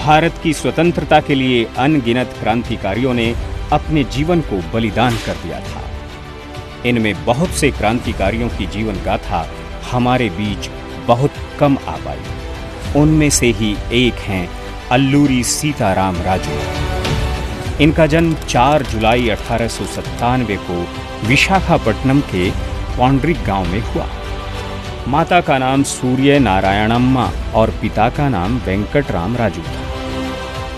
भारत की स्वतंत्रता के लिए अनगिनत क्रांतिकारियों ने अपने जीवन को बलिदान कर दिया था। इनमें बहुत से क्रांतिकारियों की जीवन गाथा हमारे बीच बहुत कम आ पाई। उनमें से ही एक हैं अल्लूरी सीताराम राजू। इनका जन्म 4 जुलाई 1897 को विशाखापट्टनम के पौंड्रिक गांव में हुआ। माता का नाम सूर्य नारायणम्मा और पिता का नाम वेंकटराम राजू था।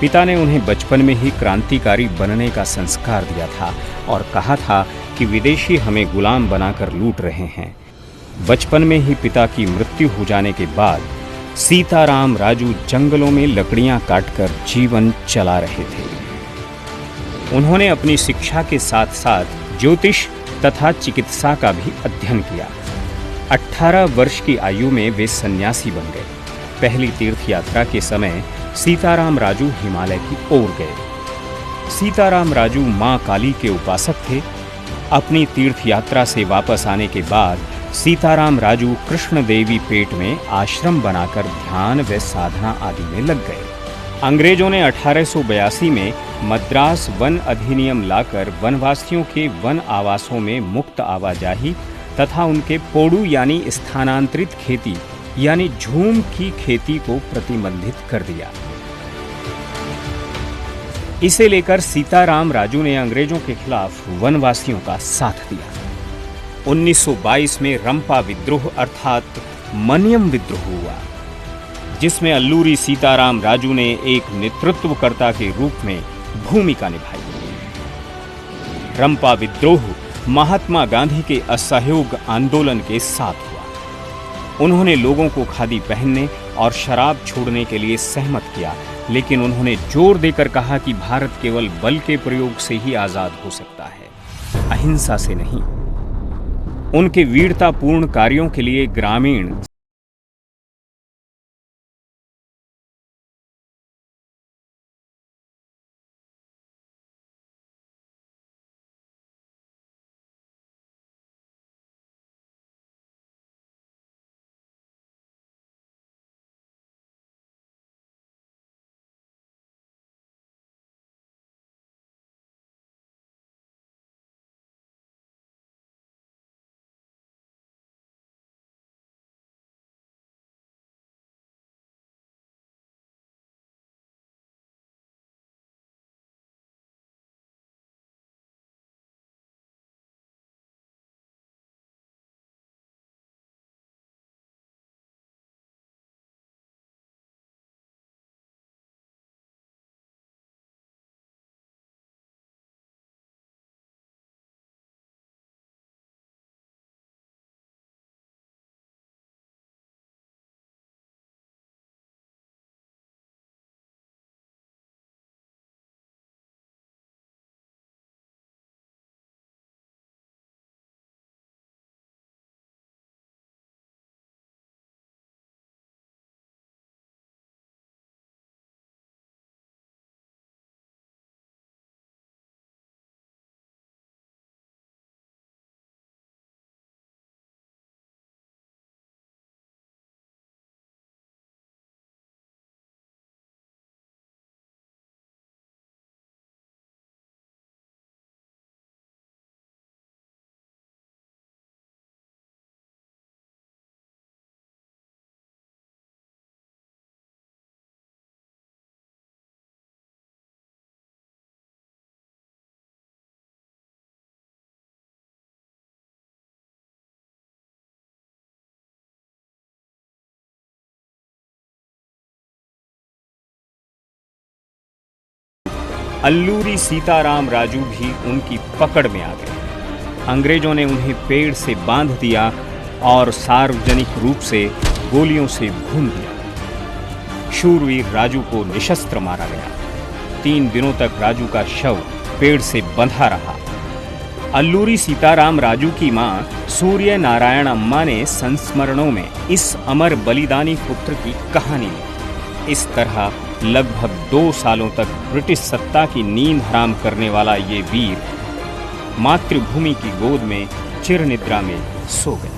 पिता ने उन्हें बचपन में ही क्रांतिकारी बनने का संस्कार दिया था और कहा था कि विदेशी हमें गुलाम बनाकर लूट रहे हैं। बचपन में ही पिता की मृत्यु हो जाने के बाद सीताराम राजू जंगलों में लकड़ियां काटकर जीवन चला रहे थे। उन्होंने अपनी शिक्षा के साथ साथ ज्योतिष तथा चिकित्सा का भी अध्ययन किया। 18 वर्ष की आयु में वे सन्यासी बन गए। पहली तीर्थ यात्रा के समय सीताराम राजू हिमालय की ओर गए। सीताराम राजू मां काली के उपासक थे। अपनी तीर्थ यात्रा से वापस आने के बाद सीताराम राजू कृष्ण देवी पेट में आश्रम बनाकर ध्यान व साधना आदि में लग गए। अंग्रेजों ने 1882 में मद्रास वन अधिनियम लाकर वनवासियों के वन आवासों में मुक्त आवाजाही तथा उनके पोड़ू यानी स्थानांतरित खेती यानी झूम की खेती को प्रतिबंधित कर दिया। इसे लेकर सीताराम राजू ने अंग्रेजों के खिलाफ वनवासियों का साथ दिया। 1922 में रंपा विद्रोह अर्थात मनियम विद्रोह हुआ, जिसमें अल्लूरी सीताराम राजू ने एक नेतृत्वकर्ता के रूप में भूमिका निभाई। रंपा विद्रोह महात्मा गांधी के असहयोग आंदोलन के साथ हुआ। उन्होंने लोगों को खादी पहनने और शराब छोड़ने के लिए सहमत किया, लेकिन उन्होंने जोर देकर कहा कि भारत केवल बल के प्रयोग से ही आजाद हो सकता है, अहिंसा से नहीं। उनके वीरतापूर्ण कार्यों के लिए ग्रामीण अल्लूरी सीताराम राजू भी उनकी पकड़ में आ गए। अंग्रेजों ने उन्हें पेड़ से बांध दिया और सार्वजनिक रूप से गोलियों से भून दिया। शूरवीर राजू को निशस्त्र मारा गया। 3 दिनों तक राजू का शव पेड़ से बंधा रहा। अल्लूरी सीताराम राजू की मां सूर्य नारायण अम्मा ने संस्मरणों में इस अमर बलिदानी पुत्र की कहानी लिखी। इस तरह लगभग 2 सालों तक ब्रिटिश सत्ता की नींद हराम करने वाला ये वीर मातृभूमि की गोद में चिर निद्रा में सो गया।